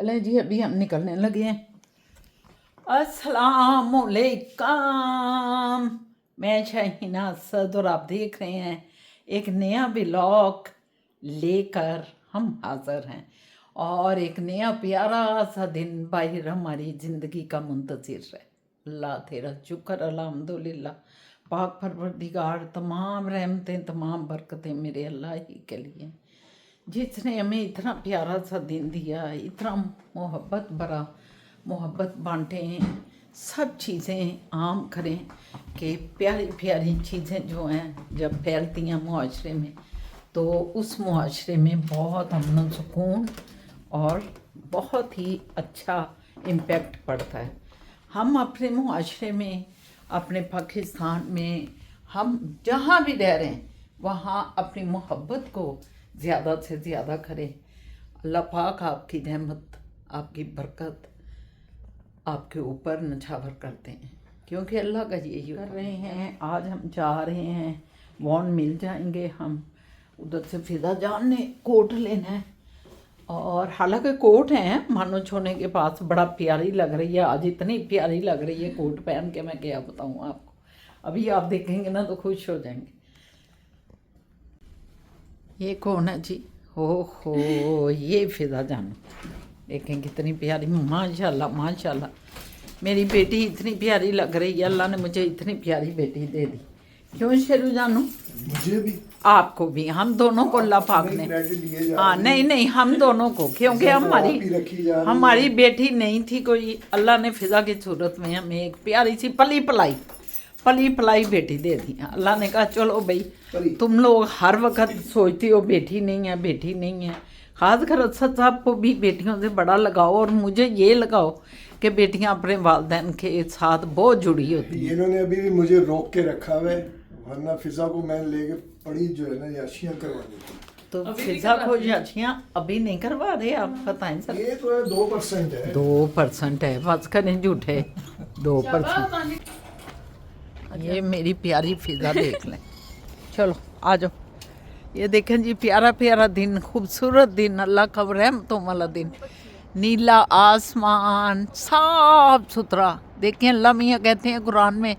चलें जी, अभी हम निकलने लगे हैं। अस्सलामुअलैकुम, मैं शाहीना असद और आप देख रहे हैं एक नया व्लॉग लेकर हम हाज़िर हैं। और एक नया प्यारा सा दिन बाहर हमारी ज़िंदगी का मुंतज़िर है। अल्लाह तेरा शुक्र अल्हम्दुलिल्लाह, पाक परवरदिगार, तमाम रहमतें तमाम बरकतें मेरे अल्लाह ही के लिए, जिसने हमें इतना प्यारा सा दिन दिया, इतना मोहब्बत भरा मोहब्बत बांटें, सब चीज़ें आम करें कि प्यारी प्यारी चीज़ें जो हैं जब फैलती हैं मुआशरे में तो उस मुआशरे में बहुत अमन सुकून और बहुत ही अच्छा इम्पेक्ट पड़ता है। हम अपने मुआशरे में, अपने पाकिस्तान में, हम जहाँ भी रह रहे हैं वहाँ अपनी मोहब्बत को ज़्यादा से ज़्यादा करें। अल्लाह पाक आपकी रहमत, आपकी बरकत आपके ऊपर नछावर करते हैं, क्योंकि अल्लाह का यही कर रहे हैं। आज हम जा रहे हैं, वॉन मिल जाएंगे हम। उधर से फिजा जान ने कोट लेना है, और हालांकि कोट हैं मानो छोने के पास, बड़ा प्यारी लग रही है आज, इतनी प्यारी लग रही है कोट पहन के, मैं क्या बताऊँ आपको। अभी आप देखेंगे ना तो खुश हो जाएंगे। ये कौन है जी? हो ये फिजा जान, देखें कितनी प्यारी, माशाल्लाह माशाल्लाह। मेरी बेटी इतनी प्यारी लग रही है, अल्लाह ने मुझे इतनी प्यारी बेटी दे दी। क्यों शेरू जानू? मुझे भी, आपको भी, हम दोनों को अल्लाह पाक ने। हाँ नहीं नहीं, हम दोनों को, क्योंकि हमारी बेटी नहीं थी कोई, अल्लाह ने फिजा की सूरत में हमें एक प्यारी सी पली पलाई बेटी दे दी। अल्लाह ने कहा चलो भाई, तुम लोग हर वक्त सोचती हो बेटी नहीं है बेटी नहीं है, खास कर असद साहब को भी बेटियों से बड़ा लगाओ, और मुझे ये लगाओ कि बेटियां अपने वालिदैन के साथ बहुत जुड़ी होती हैं। इन्होंने अभी भी मुझे रोक के रखा हुआ है, वरना फिजा को मैं लेके पड़ी जो है ना याशियाँ करवानी थी। तो फिजा को याशियाँ अभी नहीं करवा रहे आप, बताएं सर। ये तो है 2% है, 2% है, बस करें झूठे 2%। ये मेरी प्यारी फिजा देख लें। चलो आ जाओ, ये देखें जी, प्यारा प्यारा दिन, खूबसूरत दिन, अल्लाह का रहमतों वाला दिन, नीला आसमान, साफ सुथरा। देखें अल्लाह मियाँ कहते हैं कुरान में,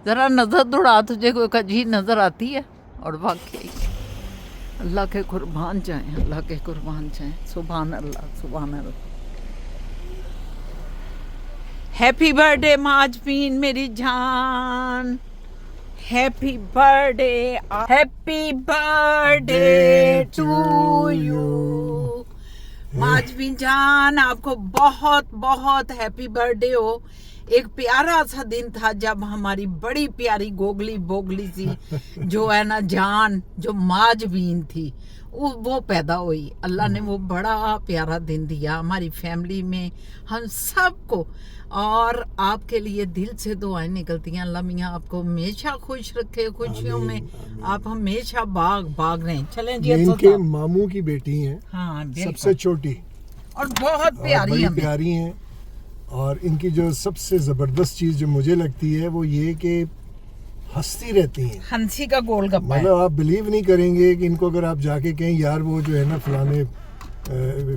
ज़रा नज़र दौड़ा तुझे कोई कजी नज़र आती है। और वाकई अल्लाह के कुर्बान जाएं, अल्लाह के कुर्बान जाएं। सुभान अल्लाह सुभान अल्लाह। हैप्पी बर्थडे माजमीन मेरी जान, हैप्पी बर्थडे टू यू माजमीन जान, आपको बहुत बहुत हैप्पी बर्थडे हो। एक प्यारा सा दिन था जब हमारी बड़ी प्यारी गोगली बोगली सी जो है ना जान, जो माजमीन थी, वो पैदा हुई। अल्लाह ने वो बड़ा प्यारा दिन दिया हमारी फैमिली में, हम सबको। और आपके लिए दिल से दुआएं निकलती हैं, अल्लाह मियाँ आपको हमेशा खुश रखे, खुशियों में आप हमेशा बाग रहें। चलें जी, इनके मामू की बेटी हैं, हाँ सबसे छोटी, और बहुत प्यारी हैं। और इनकी जो सबसे ज़बरदस्त चीज़ जो मुझे लगती है वो ये कि हंसती रहती हैं, हंसी का गोलगप्पा। मतलब आप बिलीव नहीं करेंगे कि इनको अगर आप जाके कहें यार वो जो है ना फलाने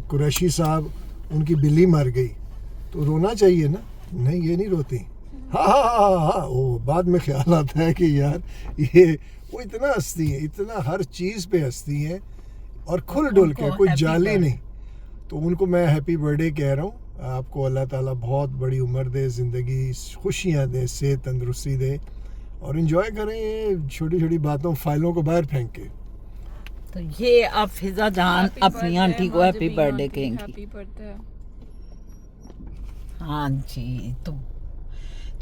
कुरैशी साहब उनकी बिल्ली मर गई, तो रोना चाहिए ना, नहीं ये नहीं रोती। हाँ, वो बाद में ख्याल आता है कि यार ये वो इतना हंसती हैं, इतना हर चीज़ पे हंसती हैं और खुल डुल के, कोई जाली नहीं। तो उनको मैं हैप्पी बर्थडे कह रहा हूँ। आपको अल्लाह ताला बहुत बड़ी उम्र दे, ज़िंदगी खुशियाँ दे, सेहत तंदुरुस्ती दे, और इन्जॉय करें छोटी छोटी बातों, फाइलों को बाहर फेंक के। तो ये आप फिजा जान अपनी आंटी को हैप्पी बर्थडे कहेंगी। हाँ जी, तो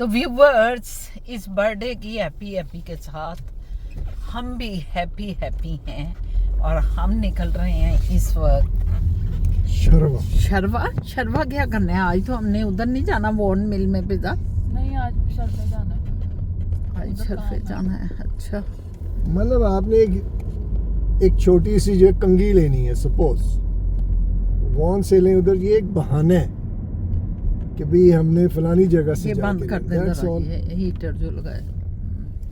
व्यूवर्स, इस बर्थडे की हैप्पी के साथ हम भी हैप्पी हैं, और हम निकल रहे हैं इस वक्त शर्वा क्या करना है। आज तो हमने उधर नहीं जाना, वॉन मिल में पिज़्ज़ा नहीं, आज शर्फे जाना है। आज शर्फे जाना है। अच्छा, मतलब आपने एक छोटी सी जो कंगी लेनी है, सपोज वॉन से लें उधर, ये एक बहाना है कि भी हमने फलानी जगह से ये बंद कर दे हीटर जो लगाया।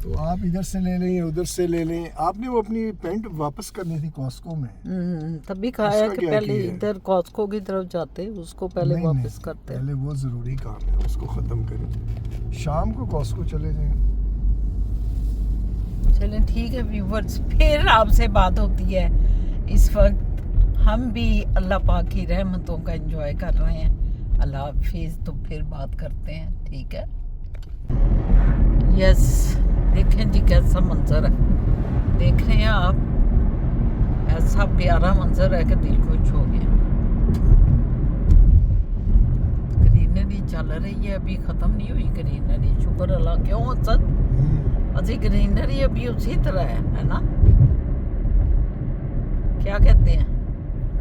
तो आप इधर से ले लें उधर से ले लें। आपने वो अपनी पेंट वापस करनी थी कॉस्को में। तभी कहा है उसका कि क्या पहले किया है? इधर कॉस्को की तरफ जाते, उसको पहले नहीं, वापस नहीं, करते। पहले वो ज़रूरी काम है, उसको ख़त्म करें, शाम को कॉस्को चले जाएं। चलें ठीक है व्यूवर्स, फिर आपसे बात होती है। इस वक्त हम भी अल्लाह पाक की रहमतों का एंजॉय कर रहे हैं। अल्लाह हाफिज़, तो फिर बात करते हैं, ठीक है। यस, देखें जी कैसा मंजर है, देख रहे हैं आप, ऐसा प्यारा मंजर है कि दिल खुश हो गया। ग्रीनरी चल रही है, अभी ख़त्म नहीं हुई ग्रीनरी, शुक्र अल्लाह। क्यों सच अजी ग्रीनरी अभी उसी तरह है ना? क्या कहते हैं?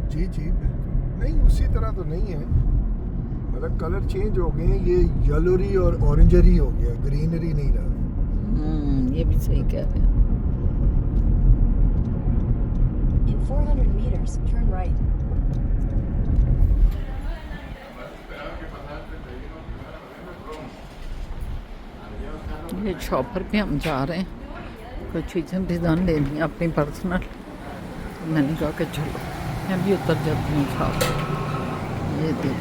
जी जी बिल्कुल नहीं, उसी तरह तो नहीं है, मतलब कलर चेंज हो गए हैं, ये येलोरी और ऑरेंजरी हो गया, ग्रीनरी नहीं रहा। ये भी सही कह रहे हैं। In 400 meters, turn right. ये शॉपर पे हम जा रहे हैं, कुछ चीज़ें डिज़ाइन लेनी है अपनी पर्सनल। तो मैंने कहा कि चलो मैं भी उतर जाती हूँ साथ। ये देख,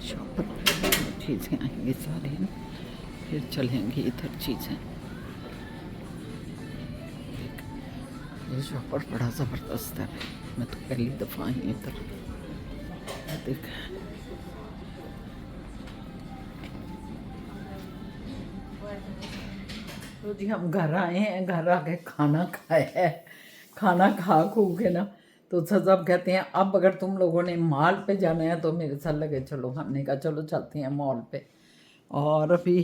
शॉपर पे चीज़ें आएंगी सारी ना, फिर चलेंगी इधर चीज़ें। ये शॉपर बड़ा ज़बरदस्त है, मैं तो पहली दफ़ा आई हूँ इधर। देख तो जी हम घर आए हैं, घर आके खाना खाया है। खाना खा खू के ना तो सब कहते हैं अब अगर तुम लोगों ने मॉल पे जाना है तो मेरे साथ लगे चलो। हमने कहा चलो चलते हैं मॉल पे। और अभी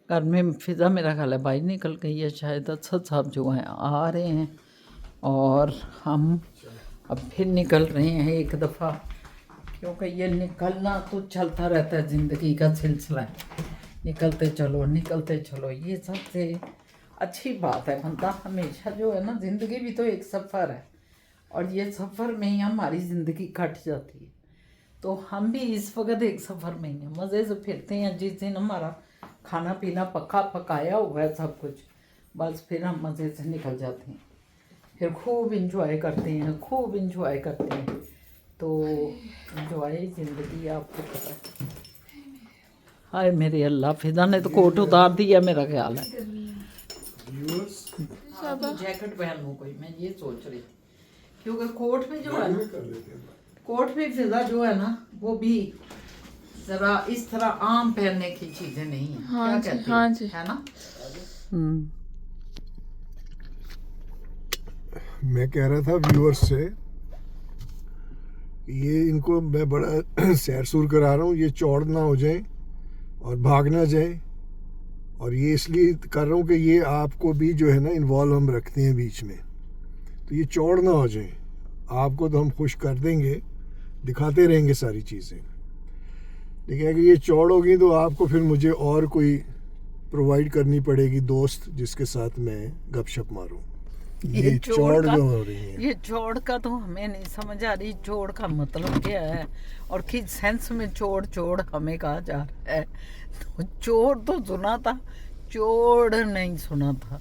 घर में फिज़ा मेरा ख्याल है भाई निकल गई है शायद, अच्छा साहब जो हैं आ रहे हैं और हम अब फिर निकल रहे हैं एक दफ़ा, क्योंकि ये निकलना तो चलता रहता है, ज़िंदगी का सिलसिला है, निकलते चलो। ये सबसे अच्छी बात है, बंदा हमेशा जो है ना, ज़िंदगी भी तो एक सफ़र है और ये सफ़र में ही हमारी ज़िंदगी कट जाती है। तो हम भी इस वक्त एक सफ़र में ही हैं, मज़े से फिरते हैं। जिस दिन हमारा खाना पीना पकाया हुआ है सब कुछ, बस फिर हम मज़े से निकल जाते हैं, फिर खूब इंजॉय करते हैं। तो इंजॉय ज़िंदगी आपको पता है। हाय मेरे अल्लाह, फिजा ने तो कोट उतार दिया मेरा ख्याल है। जैकेट पहन लूँ कोई, मैं ये सोच रही, क्योंकि कोट में जो है ना, कोट में फिजा जो है ना वो भी ज़रा इस तरह आम पहनने की चीज़ें नहीं है। हाँ क्या जी, कहती हाँ हैं? जी। है ना? मैं कह रहा था व्यूअर्स से, ये इनको मैं बड़ा सैर सूर करा रहा हूँ, ये चौड़ ना हो जाए और भाग ना जाए, और ये इसलिए कर रहा हूँ कि ये आपको भी जो है ना इन्वॉल्व हम रखते हैं बीच में, तो ये चौड़ ना हो जाए। आपको तो हम खुश कर देंगे, दिखाते रहेंगे सारी चीज़ें, लेकिन अगर ये चौड़ होगी तो आपको फिर मुझे और कोई प्रोवाइड करनी पड़ेगी दोस्त, जिसके साथ मैं गपशप मारूं। ये चौड़ जो हो रही है, ये चौड़ का तो हमें नहीं समझ आ रही, चौड़ का मतलब क्या है और किस सेंस में चौड़ हमें कहा जा रहा है। तो चौड़ तो सुना था, चौड़ नहीं सुना था।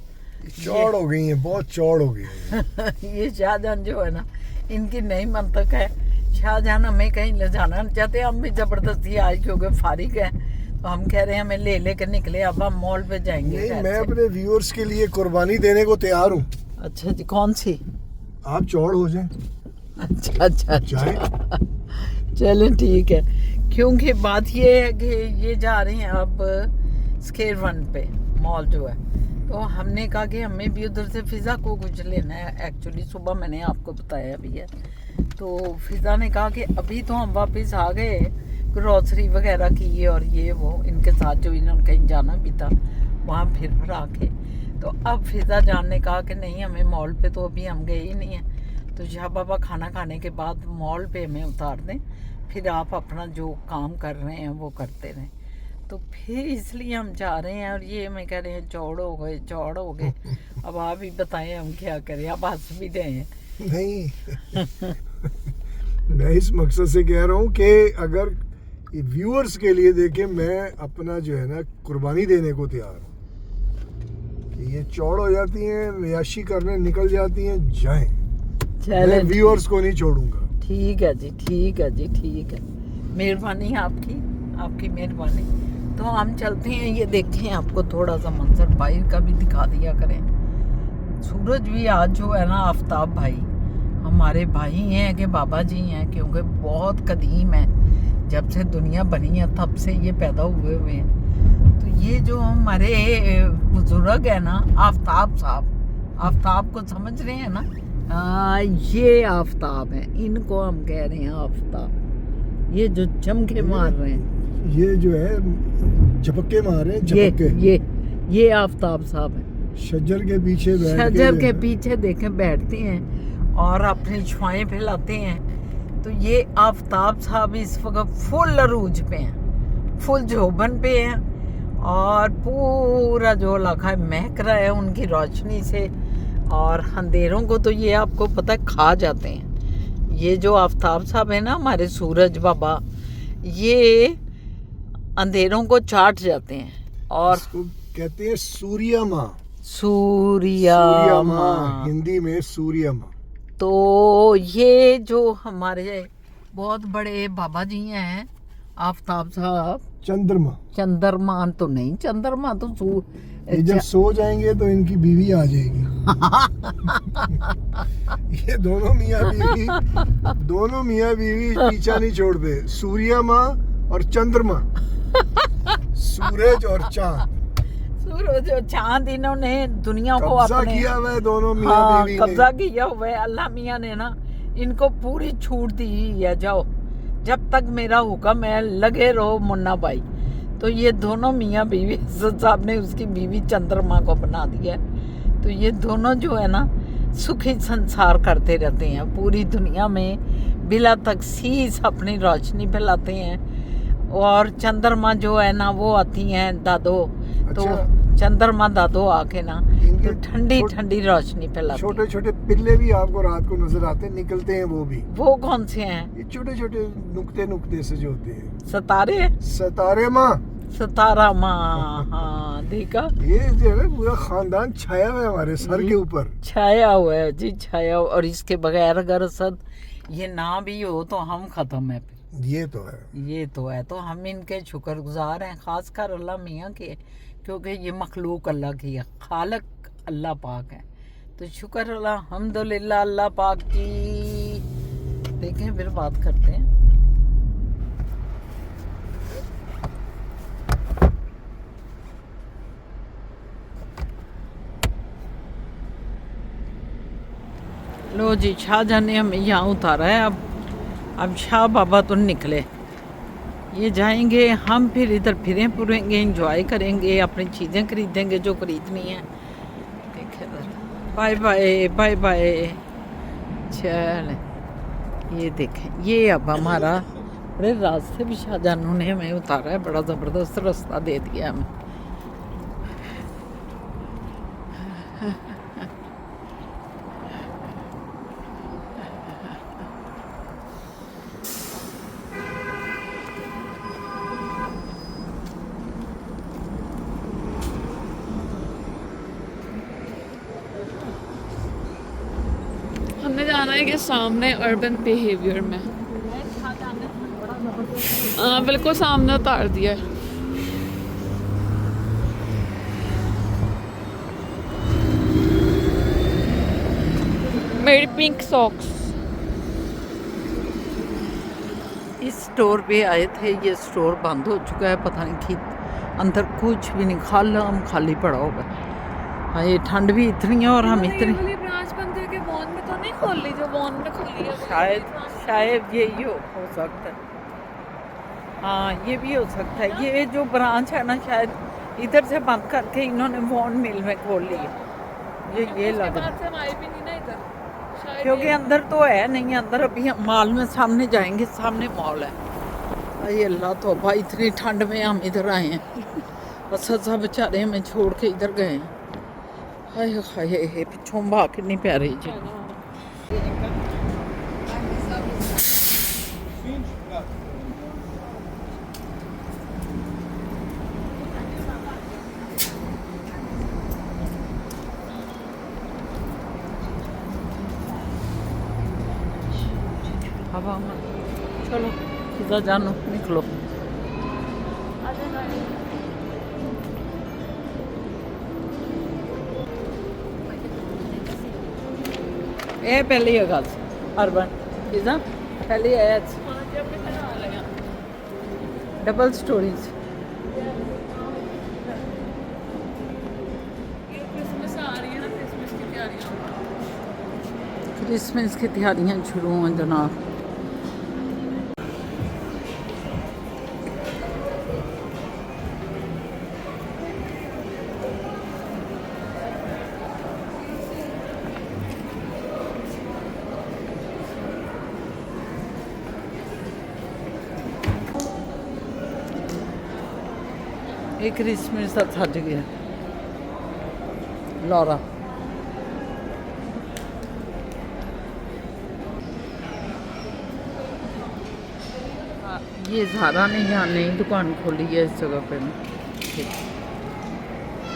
चौड़ हो गई है, बहुत चौड़ हो गई है। ये शाहजहां जो है ना, इनकी नई मंतक है। शाहजहां हमें कहीं ले जाना चाहते, हम भी ज़बरदस्ती आज क्योंकि फारिग है तो हम कह रहे हैं हमें ले कर निकले, अब हम मॉल पे जाएंगे। नहीं, मैं अपने व्यूअर्स के लिए कुर्बानी देने को तैयार हूँ। अच्छा जी, कौन सी? आप चौड़ हो जाए। अच्छा चलें ठीक है, क्योंकि बात ये है कि ये जा रहे हैं अब स्केयर वन पे, मॉल जो है, तो हमने कहा कि हमें भी उधर से फ़िज़ा को कुछ लेना है। एक्चुअली सुबह मैंने आपको बताया भी है, तो फ़िज़ा ने कहा कि अभी तो हम वापस आ गए ग्रॉसरी वगैरह की और ये वो, इनके साथ जो इन्होंने कहीं जाना भी था वहाँ फिर आके, तो अब फ़िज़ा जान ने कहा कि नहीं हमें मॉल पे तो अभी हम गए ही नहीं हैं, तो शाह बाबा खाना खाने के बाद मॉल पे हमें उतार दें, फिर आप अपना जो काम कर रहे हैं वो करते रहें। तो फिर इसलिए हम जा रहे हैं, और ये मैं कह रहे हैं चौड़ हो गए। अब आप ही बताएं हम क्या करें, आप हंस भी रहे हैं। नहीं मैं इस मकसद से कह रहा हूँ कि अगर व्यूअर्स के लिए देखें, मैं अपना जो है ना कुर्बानी देने को तैयार हूँ कि ये चौड़ हो जाती हैं, मयाशी करने निकल जाती हैं, जाएं, मैं व्यूअर्स को नहीं छोड़ूंगा। ठीक है जी, ठीक है जी, ठीक है। मेहरबानी आपकी, आपकी मेहरबानी। तो हम चलते हैं। ये देखें, आपको थोड़ा सा मंजर बाहर का भी दिखा दिया करें। सूरज भी आज जो है ना, आफ्ताब भाई हमारे भाई हैं कि बाबा जी हैं, क्योंकि बहुत कदीम है, जब से दुनिया बनी है तब से ये पैदा हुए हुए हैं। तो ये जो हमारे बुजुर्ग है ना, आफ्ताब साहब, आफ्ताब को समझ रहे हैं ना, ये आफ्ताब है, इनको हम कह रहे हैं आफ्ताब। ये जो चमके मार रहे हैं, ये जो है झपके मार रहे हैं, झपके। ये आफ्ताब साहब है। शजर के पीछे बैठ के शजर के पीछे देखें बैठते हैं और अपनी छुआएं फैलाते हैं। तो ये आफ्ताब साहब इस वक्त फुल अरूज पे हैं, फुल जोबन पे हैं, और पूरा जो इलाका महक रहा है उनकी रोशनी से। और अंधेरों को तो ये आपको पता है खा जाते हैं। ये जो आफ्ताब साहब है ना, हमारे सूरज बाबा, ये अंधेरों को चाट जाते हैं। और इसको कहते हैं सूर्या माँ, सूर्या माँ, हिंदी में सूर्या माँ। तो ये जो हमारे बहुत बड़े बाबा जी हैं आफ्ताब साहब, चंद्रमा, चंद्रमा तो नहीं, चंद्रमा तो ये जब सो जाएंगे तो इनकी बीवी आ जाएगी। ये दोनों मियाँ बीवी पीछा नहीं छोड़ते, सूर्या माँ और चंद्रमा, सूरज और चांद। सूरज और चांद, इन्होंने दुनिया को कब्जा अपने किया हुआ है दोनों मियाँ बीवी ने। कब्जा किया हुआ है। अल्लाह मियाँ ने ना इनको पूरी छूट दी है, जाओ जब तक मेरा हुक्म है लगे रहो मुन्ना भाई। तो ये दोनों मियाँ बीवी, साहब ने उसकी बीवी चंद्रमा को बना दिया है। तो ये दोनों जो है ना सुखी संसार करते रहते हैं, पूरी दुनिया में बिला तकसीस अपनी रोशनी फैलाते हैं। और चंद्रमा जो है ना, वो आती हैं दादो, तो चंद्रमा दादो आके ना तो ठंडी ठंडी रोशनी फैलाती। छोटे छोटे पिल्ले भी आपको रात को नजर आते हैं, निकलते हैं वो भी। वो कौन से हैं? ये छोटे छोटे नुक्ते नुक्ते से जो होते हैं, सितारे, सितारे माँ, सितारा माँ। हाँ देखा, ये जो है ना पूरा खानदान छाया हुआ है हमारे सर के ऊपर, छाया हुआ है जी, छाया हुआ। और इसके बगैर अगर सद ये ना भी हो तो हम खत्म है। ये तो है, ये तो है। तो हम इनके शुक्रगुजार हैं, खासकर अल्लाह मियाँ के, क्योंकि ये मखलूक अल्लाह की है, खालक अल्लाह पाक है। तो शुक्र अल्हम्दुलिल्लाह अल्लाह पाक की। देखें, फिर बात करते हैं। लो जी, शाहजहां ने हमें यहाँ उतारा है। अब शाह बाबा तो निकले, ये जाएंगे, हम फिर इधर फिरें पुरेंगे, एंजॉय करेंगे, अपनी चीज़ें खरीदेंगे जो खरीदनी है। Bye bye, bye bye. चल, ये देखें, ये अब हमारा बड़े रास्ते भी शाहजहां ने हमें उतारा है, बड़ा ज़बरदस्त रास्ता दे दिया हमें। हमने जाना है कि सामने अर्बन बिहेवियर में, बिल्कुल सामने उतार दिया है। मेरी पिंक सॉक्स। इस स्टोर पे आए थे, ये स्टोर बंद हो चुका है, पता नहीं कि अंदर कुछ भी नहीं, खाली पड़ा होगा। हाँ, ये ठंड भी इतनी है और हम इतनी, ब्रांच बंद करके वॉन में तो नहीं खोल ली जो वॉन में खुली है। शायद यही हो सकता है। हाँ, ये भी हो सकता है। ये जो ब्रांच है ना, शायद इधर से बंद करके इन्होंने वॉन मिल में खोल ली है। ये लग रहा है, हमारी भी नहीं ना इधर, क्योंकि अंदर तो है नहीं। अंदर अभी हम मॉल में सामने जाएंगे, सामने मॉल है। अरे अल्लाह तौबा, इतनी ठंड में हम इधर आए हैं, बस सब बेचारे हमें छोड़ के इधर गए हैं। हाय हाय, पिछों भाग कितनी प्यारी जी। हवा में। चलो फिजा जानो निकलो। ये पहली है गल अर्बन फिजा पहली है डबल स्टोरीज। क्रिसमस आ रही है ना, क्रिसमस की तैयारियां। क्रिसमस की तैयारियां शुरू हैं जनाब। एक क्रिसमस का थज गया लौरा। ये ज़ारा ने यहाँ नई दुकान खोली है इस जगह पे ना,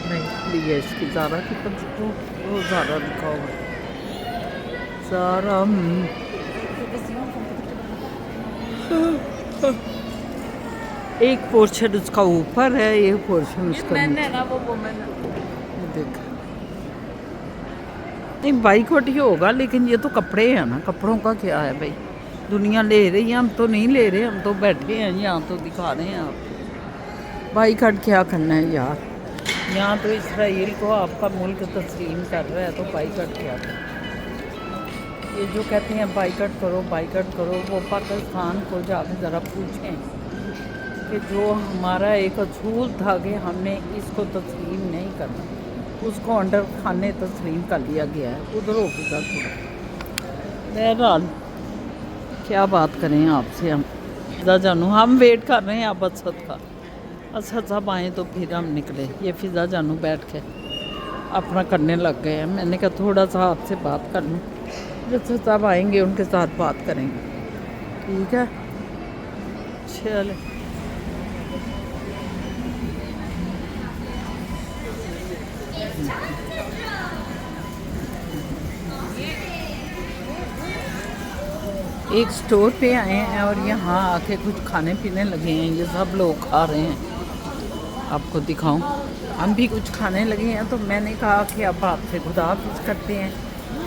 नहीं खुली है इसकी ज़ारा की, पर वो ज़ारा लिखा हुआ ज़ारा। एक पोर्शन उसका ऊपर है, एक पोर्शन उसका मैंने ना वो वुमेन देख। नहीं बाइकआउट ही होगा, लेकिन ये तो कपड़े हैं ना, कपड़ों का क्या है भाई। दुनिया ले रही है, हम तो नहीं ले रहे, हम तो बैठे हैं यहाँ, तो दिखा रहे हैं आप। बाइकआउट क्या करना है यार, यहाँ तो इसराइल को आपका मुल्क तस्लीम कर रहा है, तो बाइकआउट क्या करना। ये जो कहते हैं बाइकआउट करो बाइकआउट करो, वो पाकिस्तान को जाकर ज़रा पूछें कि जो हमारा एक असूल था कि हमने इसको तस्लीम नहीं करना, उसको अंडर खाने तस्लीम कर लिया गया है। उधर होगा थोड़ा। बहरहाल क्या बात करें आपसे हम। फिजा जानू हम वेट कर रहे हैं अब असद का। असद साहब आए तो फिर हम निकले। ये फिजा जानू बैठ के अपना करने लग गए हैं। मैंने कहा थोड़ा सा आपसे बात कर लूँ, जब असद साहब आएंगे उनके साथ बात करेंगे। ठीक है चले। एक स्टोर पे आए हैं और यहाँ आके कुछ खाने पीने लगे हैं। ये सब लोग खा रहे हैं, आपको दिखाऊं। हम भी कुछ खाने लगे हैं, तो मैंने कहा कि अब आपसे खुदा हाफिज़ करते हैं।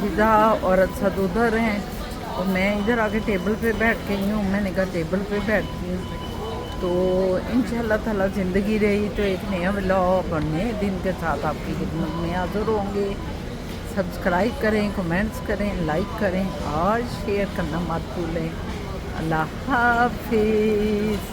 फिजा और असद उधर हैं और मैं इधर आके टेबल पे बैठ गई हूँ। मैंने कहा टेबल पे बैठती हूँ, तो इंशाल्लाह ताला ज़िंदगी रही तो एक नया व्लॉग और नए दिन के साथ आपकी खिदमत में हाज़िर होंगे। सब्सक्राइब करें, कमेंट्स करें, लाइक करें और शेयर करना मत भूलें। अल्लाह हाफिज़।